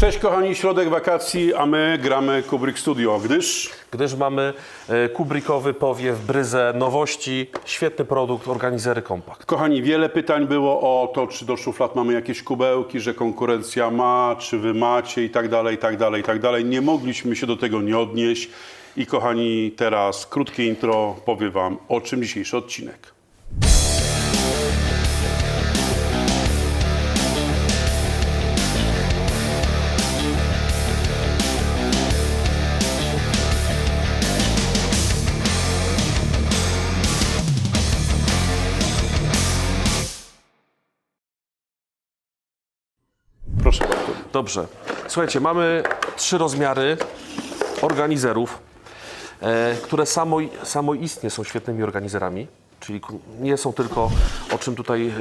Cześć kochani, środek wakacji, a my gramy Kubrick Studio, Gdyż mamy kubrickowy powiew, bryzę, nowości, świetny produkt, organizery kompakt. Kochani, wiele pytań było o to, czy do szuflad mamy jakieś kubełki, że konkurencja ma, czy wy macie i tak dalej, i tak dalej, i tak dalej. Nie mogliśmy się do tego nie odnieść. I kochani, teraz krótkie intro, powiem wam, o czym dzisiejszy odcinek. Proszę bardzo. Dobrze. Słuchajcie, mamy 3 rozmiary organizerów, które samoistnie są świetnymi organizerami. Czyli nie są tylko, o czym tutaj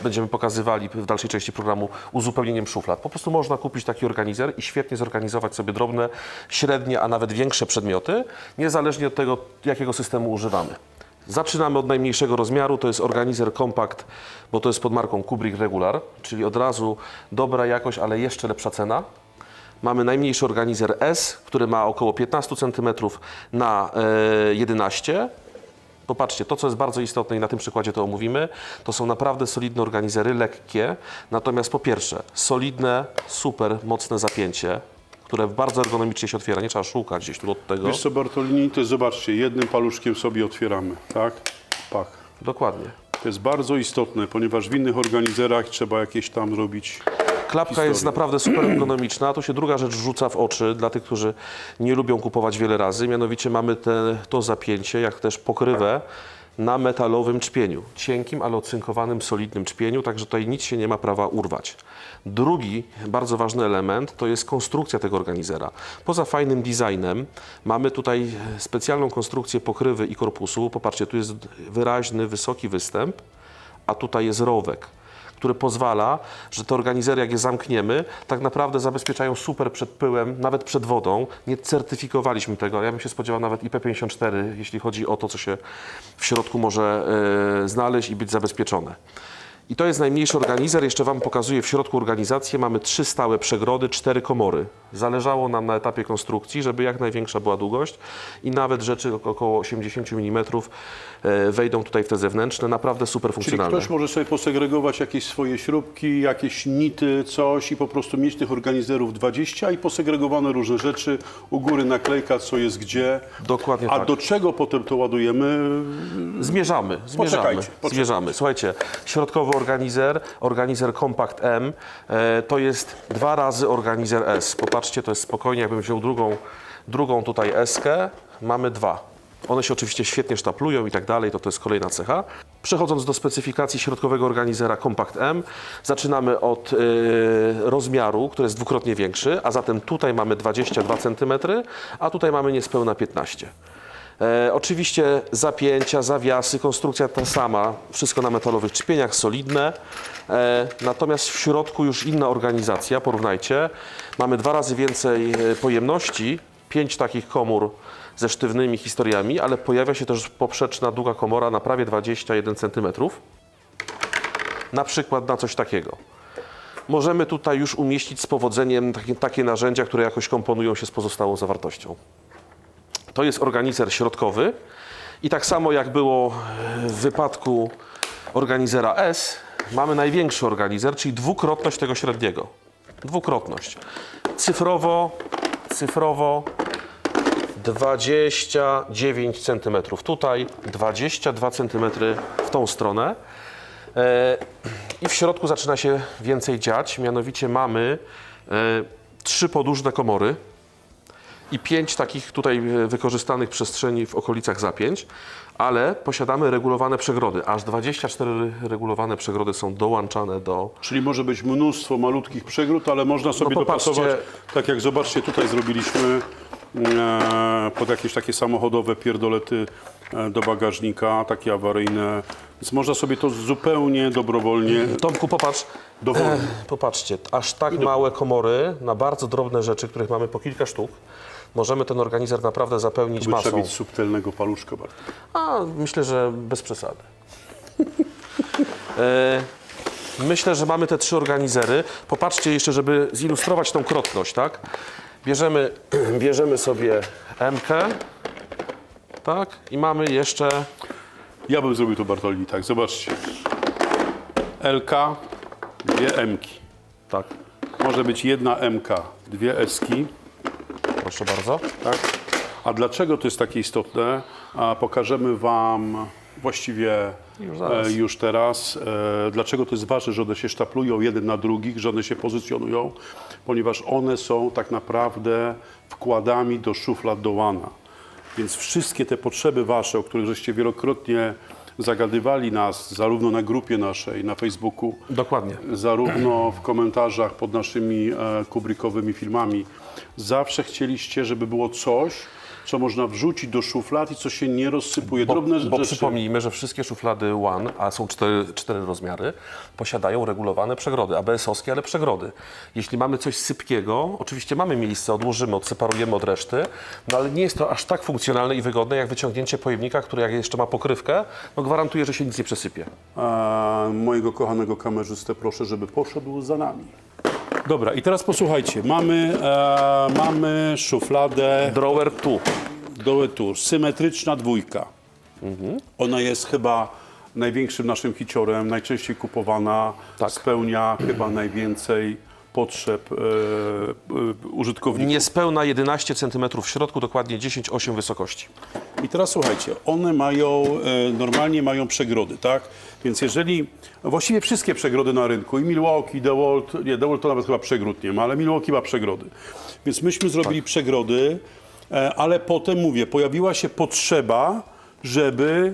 będziemy pokazywali w dalszej części programu, uzupełnieniem szuflad. Po prostu można kupić taki organizer i świetnie zorganizować sobie drobne, średnie, a nawet większe przedmioty, niezależnie od tego, jakiego systemu używamy. Zaczynamy od najmniejszego rozmiaru, to jest organizer kompakt, bo to jest pod marką Kubrick Regular, czyli od razu dobra jakość, ale jeszcze lepsza cena. Mamy najmniejszy organizer S, który ma około 15 cm na 11. Popatrzcie, to co jest bardzo istotne i na tym przykładzie to omówimy, to są naprawdę solidne organizery, lekkie, natomiast po pierwsze solidne, super mocne zapięcie, które bardzo ergonomicznie się otwiera, nie trzeba szukać gdzieś tu od tego. Wiesz co, Bartolini, to zobaczcie, jednym paluszkiem sobie otwieramy, tak? Pach. Dokładnie. To jest bardzo istotne, ponieważ w innych organizerach trzeba jakieś tam robić. Klapka jest naprawdę super ergonomiczna. Tu się druga rzecz rzuca w oczy dla tych, którzy nie lubią kupować wiele razy. Mianowicie mamy to zapięcie, jak też pokrywę na metalowym czpieniu. Cienkim, ale ocynkowanym, solidnym czpieniu, także tutaj nic się nie ma prawa urwać. Drugi bardzo ważny element to jest konstrukcja tego organizera. Poza fajnym designem mamy tutaj specjalną konstrukcję pokrywy i korpusu. Popatrzcie, tu jest wyraźny, wysoki występ, a tutaj jest rowek, który pozwala, że te organizery, jak je zamkniemy, tak naprawdę zabezpieczają super przed pyłem, nawet przed wodą. Nie certyfikowaliśmy tego. Ja bym się spodziewał nawet IP54, jeśli chodzi o to, co się w środku może znaleźć i być zabezpieczone. I to jest najmniejszy organizer. Jeszcze wam pokazuję w środku organizację. Mamy 3 stałe przegrody, 4 komory. Zależało nam na etapie konstrukcji, żeby jak największa była długość i nawet rzeczy około 80 mm wejdą tutaj w te zewnętrzne. Naprawdę super Czyli funkcjonalne. ktoś może sobie posegregować jakieś swoje śrubki, jakieś nity, coś i po prostu mieć tych organizerów 20 i posegregowane różne rzeczy. U góry naklejka, co jest gdzie. Dokładnie A tak. do czego potem to ładujemy? Zmierzamy. Zmierzamy. Słuchajcie, środkowy organizer Compact M, to jest 2 razy organizer S. Popatrzcie, to jest spokojnie, jakbym wziął drugą tutaj S-kę, mamy 2. One się oczywiście świetnie sztaplują i tak dalej, to jest kolejna cecha. Przechodząc do specyfikacji środkowego organizera Compact M, zaczynamy od rozmiaru, który jest dwukrotnie większy, a zatem tutaj mamy 22 cm, a tutaj mamy niespełna 15. Oczywiście zapięcia, zawiasy, konstrukcja ta sama, wszystko na metalowych czpieniach, solidne. Natomiast w środku już inna organizacja, porównajcie. Mamy 2 razy więcej pojemności, 5 takich komór ze sztywnymi historiami, ale pojawia się też poprzeczna długa komora na prawie 21 cm. Na przykład na coś takiego. Możemy tutaj już umieścić z powodzeniem takie narzędzia, które jakoś komponują się z pozostałą zawartością. To jest organizer środkowy i tak samo jak było w wypadku organizera S, mamy największy organizer, czyli dwukrotność tego średniego. Dwukrotność. Cyfrowo 29 cm tutaj, 22 cm w tą stronę. I w środku zaczyna się więcej dziać, mianowicie mamy 3 podłużne komory i 5 takich tutaj wykorzystanych przestrzeni w okolicach zapięć, ale posiadamy regulowane przegrody. Aż 24 regulowane przegrody są dołączane do... Czyli może być mnóstwo malutkich przegród, ale można sobie dopasować, tak jak zobaczcie, tutaj zrobiliśmy pod jakieś takie samochodowe pierdolety do bagażnika, takie awaryjne. Więc można sobie to zupełnie dobrowolnie... Tomku, popatrz. Popatrzcie, aż tak małe komory na bardzo drobne rzeczy, których mamy po kilka sztuk. Możemy ten organizer naprawdę zapełnić masą. Trzeba mieć subtelnego paluszka bardzo. A myślę, że bez przesady. Myślę, że mamy te 3 organizery. Popatrzcie jeszcze, żeby zilustrować tą krotność, tak? Bierzemy sobie M-kę, tak? I mamy jeszcze... Ja bym zrobił to, Bartolini, tak, zobaczcie. LK, 2 M-ki. Tak, Może być 1 M-ka, 2 S-ki. proszę bardzo. Tak? A dlaczego to jest takie istotne? Pokażemy Wam właściwie już teraz, dlaczego to jest ważne, że one się sztaplują jeden na drugich, że one się pozycjonują, ponieważ one są tak naprawdę wkładami do szuflad do łana. Więc wszystkie te potrzeby Wasze, o których żeście wielokrotnie zagadywali nas, zarówno na grupie naszej, na Facebooku, Dokładnie. zarówno w komentarzach pod naszymi kubrickowymi filmami, zawsze chcieliście, żeby było coś, co można wrzucić do szuflad i co się nie rozsypuje. Drobne Bo rzeczy. przypomnijmy, że wszystkie szuflady One, a są 4 rozmiary, posiadają regulowane przegrody, ABS-owskie, ale przegrody. Jeśli mamy coś sypkiego, oczywiście mamy miejsce, odłożymy, odseparujemy od reszty, no ale nie jest to aż tak funkcjonalne i wygodne, jak wyciągnięcie pojemnika, który jak jeszcze ma pokrywkę, no gwarantuje, że się nic nie przesypie. Mojego kochanego kamerzystę proszę, żeby poszedł za nami. Dobra, i teraz posłuchajcie, mamy szufladę Drawer tu. Doe Tour, symetryczna 2. Ona jest chyba największym naszym hiciorem, najczęściej kupowana, Tak. spełnia chyba najwięcej potrzeb użytkowników. Niespełna 11 cm w środku, dokładnie 10,8 wysokości. I teraz słuchajcie, one mają, normalnie mają przegrody, tak? Więc jeżeli, właściwie wszystkie przegrody na rynku, i Milwaukee, DeWalt, nie, DeWalt to nawet chyba przegród nie ma, ale Milwaukee ma przegrody. Więc myśmy zrobili przegrody, ale potem, mówię, pojawiła się potrzeba, żeby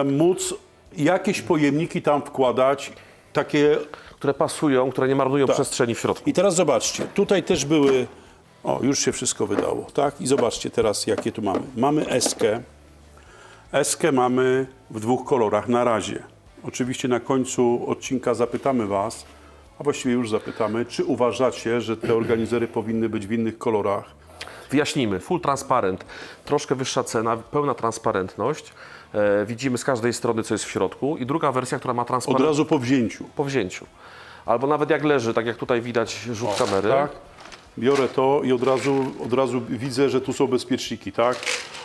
móc jakieś pojemniki tam wkładać, takie... Które pasują, które nie marnują przestrzeni w środku. I teraz zobaczcie, tutaj też były, o już się wszystko wydało, tak? I zobaczcie teraz jakie tu mamy. Mamy eskę. Eskę mamy w 2 kolorach na razie. Oczywiście na końcu odcinka zapytamy Was, a właściwie już zapytamy, czy uważacie, że te organizery powinny być w innych kolorach? Wyjaśnijmy, full transparent, troszkę wyższa cena, pełna transparentność. Widzimy z każdej strony, co jest w środku. I druga wersja, która ma Od transparentność razu po wzięciu. po wzięciu. Albo nawet jak leży, tak jak tutaj widać rzut kamery. Tak? Biorę to i od razu widzę, że tu są bezpieczniki, tak?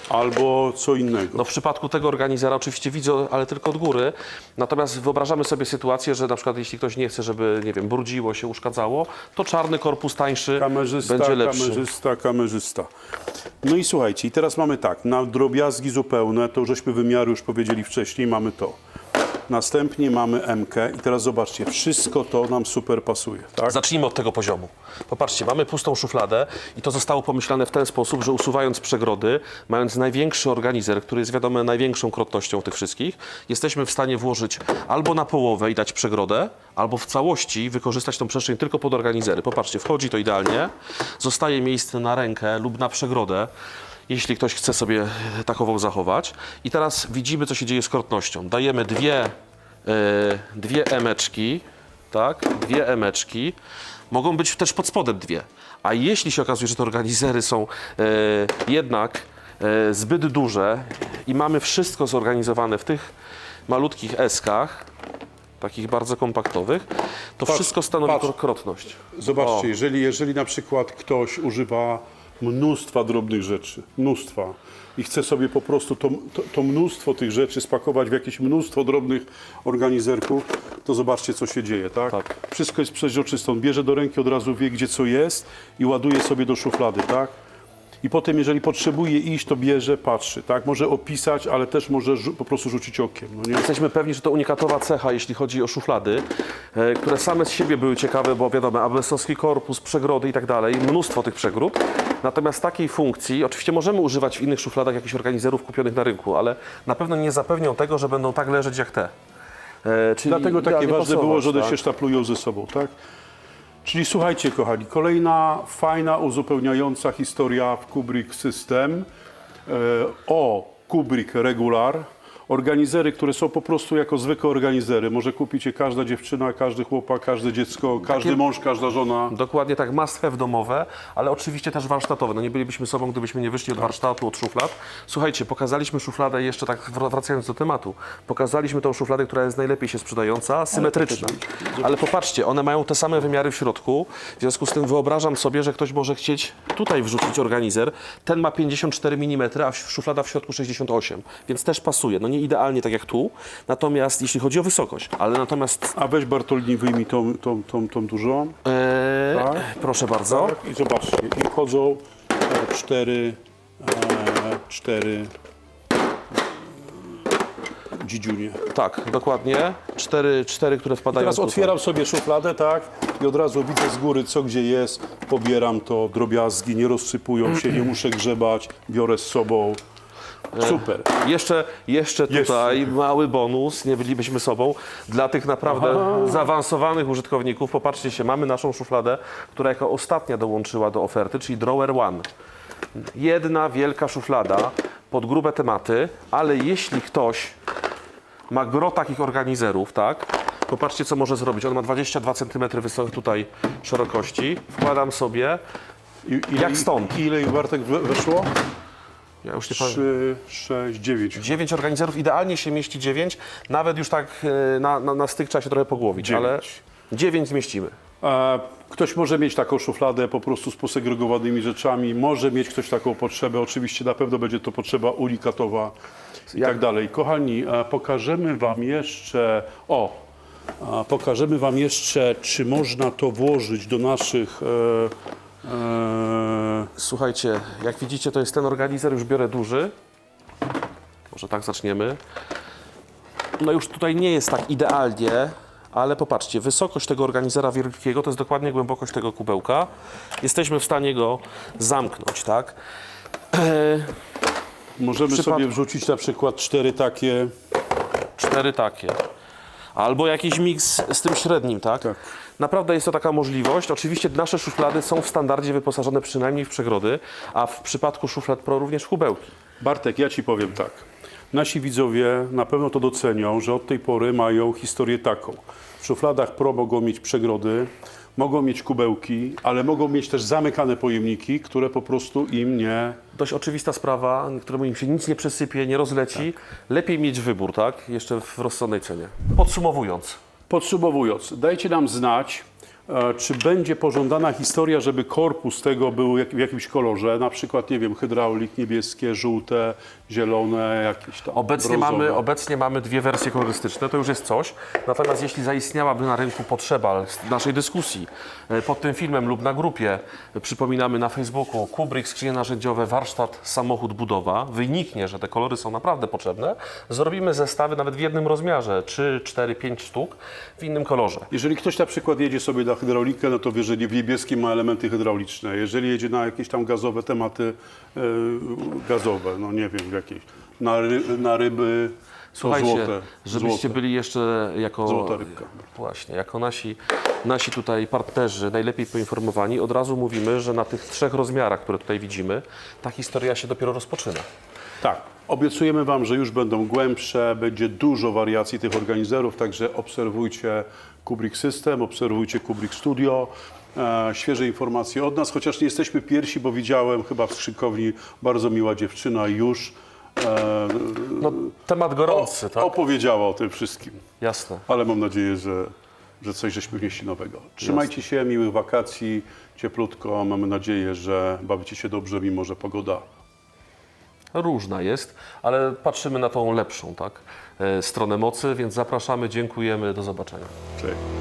Albo co innego. No w przypadku tego organizera oczywiście widzę, ale tylko od góry. Natomiast wyobrażamy sobie sytuację, że na przykład jeśli ktoś nie chce, żeby, nie wiem, brudziło się, uszkadzało, to czarny korpus tańszy będzie lepszy. Kamerzysta. No i słuchajcie, i teraz mamy tak, na drobiazgi zupełne, to żeśmy wymiary już powiedzieli wcześniej, mamy to. Następnie mamy M-kę i teraz zobaczcie, wszystko to nam super pasuje, tak? Zacznijmy od tego poziomu. Popatrzcie, mamy pustą szufladę i to zostało pomyślane w ten sposób, że usuwając przegrody, mając największy organizer, który jest wiadomo największą krotnością tych wszystkich, jesteśmy w stanie włożyć albo na połowę i dać przegrodę, albo w całości wykorzystać tą przestrzeń tylko pod organizery. Popatrzcie, wchodzi to idealnie, zostaje miejsce na rękę lub na przegrodę, jeśli ktoś chce sobie takową zachować. I teraz widzimy, co się dzieje z krotnością. Dajemy dwie emeczki, tak? 2 emeczki. Mogą być też pod spodem 2. A jeśli się okazuje, że te organizery są jednak zbyt duże i mamy wszystko zorganizowane w tych malutkich eskach, takich bardzo kompaktowych, to wszystko stanowi krotność. Zobaczcie, jeżeli na przykład ktoś używa mnóstwa drobnych rzeczy, i chce sobie po prostu to mnóstwo tych rzeczy spakować w jakieś mnóstwo drobnych organizerków, to zobaczcie, co się dzieje, tak? Tak. Wszystko jest przeźroczyste, on bierze do ręki, od razu wie, gdzie co jest i ładuje sobie do szuflady, tak? I potem, jeżeli potrzebuje iść, to bierze, patrzy, tak? Może opisać, ale też może po prostu rzucić okiem, no nie? Jesteśmy pewni, że to unikatowa cecha, jeśli chodzi o szuflady, które same z siebie były ciekawe, bo wiadomo, ABS-owski korpus, przegrody i tak dalej, mnóstwo tych przegród. Natomiast takiej funkcji, oczywiście możemy używać w innych szufladach jakichś organizerów kupionych na rynku, ale na pewno nie zapewnią tego, że będą tak leżeć jak te. Czyli Dlatego takie idealnie ważne było, że one pasować, się sztaplują ze sobą, tak? Czyli słuchajcie, kochani, kolejna fajna, uzupełniająca historia w Kubrick System o Kubrick Regular, organizery, które są po prostu jako zwykłe organizery. Może kupić je każda dziewczyna, każdy chłopak, każde dziecko, każdy mąż, każda żona. Dokładnie tak, must have domowe, ale oczywiście też warsztatowe. No nie bylibyśmy sobą, gdybyśmy nie wyszli od warsztatu, od szuflad. Słuchajcie, pokazaliśmy szufladę, jeszcze tak wracając do tematu, pokazaliśmy tą szufladę, która jest najlepiej się sprzedająca, symetryczna. Ale popatrzcie, one mają te same wymiary w środku, w związku z tym wyobrażam sobie, że ktoś może chcieć tutaj wrzucić organizer. Ten ma 54 mm, a szuflada w środku 68, więc też pasuje. No nie idealnie tak jak tu, natomiast jeśli chodzi o wysokość, ale natomiast... A weź Bartolini, wyjmij tą dużą. Tak. Proszę bardzo. Tak, i zobaczcie, i wchodzą cztery dzidziunie. Tak, dokładnie. Cztery, które wpadają Teraz tutaj. otwieram sobie szufladę, tak, i od razu widzę z góry, co gdzie jest, pobieram to, drobiazgi, nie rozsypują się, nie muszę grzebać, biorę z sobą. Super. Jeszcze tutaj mały bonus, nie bylibyśmy sobą, dla tych naprawdę zaawansowanych użytkowników. Popatrzcie się, mamy naszą szufladę, która jako ostatnia dołączyła do oferty, czyli Drawer One. Jedna wielka szuflada pod grube tematy, ale jeśli ktoś ma gro takich organizerów, tak, popatrzcie, co może zrobić. On ma 22 cm tutaj szerokości. Wkładam sobie, jak stąd. Ile Bartek weszło? Ja już nie pamiętam. 3, 6, 9. 9 organizerów, idealnie się mieści 9, nawet już tak na styk trzeba się trochę pogłowić, 9. ale 9 zmieścimy. Ktoś może mieć taką szufladę po prostu z posegregowanymi rzeczami, może mieć ktoś taką potrzebę, oczywiście na pewno będzie to potrzeba unikatowa i tak dalej. Kochani, pokażemy Wam jeszcze, czy można to włożyć do naszych... Słuchajcie, jak widzicie, to jest ten organizer, już biorę duży. Może tak zaczniemy. No już tutaj nie jest tak idealnie, ale popatrzcie, wysokość tego organizera wielkiego to jest dokładnie głębokość tego kubełka. Jesteśmy w stanie go zamknąć, tak? Możemy sobie wrzucić na przykład 4 takie. 4 takie. Albo jakiś miks z tym średnim, tak? Tak. Naprawdę jest to taka możliwość. Oczywiście nasze szuflady są w standardzie wyposażone przynajmniej w przegrody, a w przypadku szuflad Pro również w kubełki. Bartek, ja Ci powiem tak. Nasi widzowie na pewno to docenią, że od tej pory mają historię taką. W szufladach Pro mogą mieć przegrody, mogą mieć kubełki, ale mogą mieć też zamykane pojemniki, które po prostu im nie... Dość oczywista sprawa, któremu im się nic nie przesypie, nie rozleci. Lepiej mieć wybór, tak? Jeszcze w rozsądnej cenie. Podsumowując, dajcie nam znać, czy będzie pożądana historia, żeby korpus tego był w jakimś kolorze, na przykład, nie wiem, hydraulik, niebieskie, żółte, zielone, jakieś tam Obecnie mamy 2 wersje kolorystyczne, to już jest coś. Natomiast jeśli zaistniałaby na rynku potrzeba naszej dyskusji pod tym filmem lub na grupie, przypominamy na Facebooku, Kubrick, skrzynie narzędziowe, warsztat, samochód, budowa, wyniknie, że te kolory są naprawdę potrzebne, zrobimy zestawy nawet w jednym rozmiarze, 3, 4, 5 sztuk w innym kolorze. Jeżeli ktoś na przykład jedzie sobie na hydraulikę, no to wie, że w niebieskim ma elementy hydrauliczne. Jeżeli jedzie na jakieś tam gazowe tematy, gazowe, no nie wiem, jakieś, na ryby, Słuchajcie, złote, żebyście byli jeszcze jako, Złota rybka. Właśnie, jako nasi tutaj partnerzy najlepiej poinformowani, od razu mówimy, że na tych 3 rozmiarach, które tutaj widzimy, ta historia się dopiero rozpoczyna. Tak, obiecujemy Wam, że już będą głębsze, będzie dużo wariacji tych organizerów, także obserwujcie Kubrick System, obserwujcie Kubrick Studio. Świeże informacje od nas, chociaż nie jesteśmy pierwsi, bo widziałem chyba w szynkowni bardzo miła dziewczyna już No, temat gorący, tak? opowiedziała o tym wszystkim. Jasne. Ale mam nadzieję, że coś żeśmy wnieśli nowego. Trzymajcie się, miłych wakacji, cieplutko. Mamy nadzieję, że bawicie się dobrze, mimo że pogoda Różna jest, ale patrzymy na tą lepszą, tak? Stronę mocy, więc zapraszamy, dziękujemy, do zobaczenia. Cześć.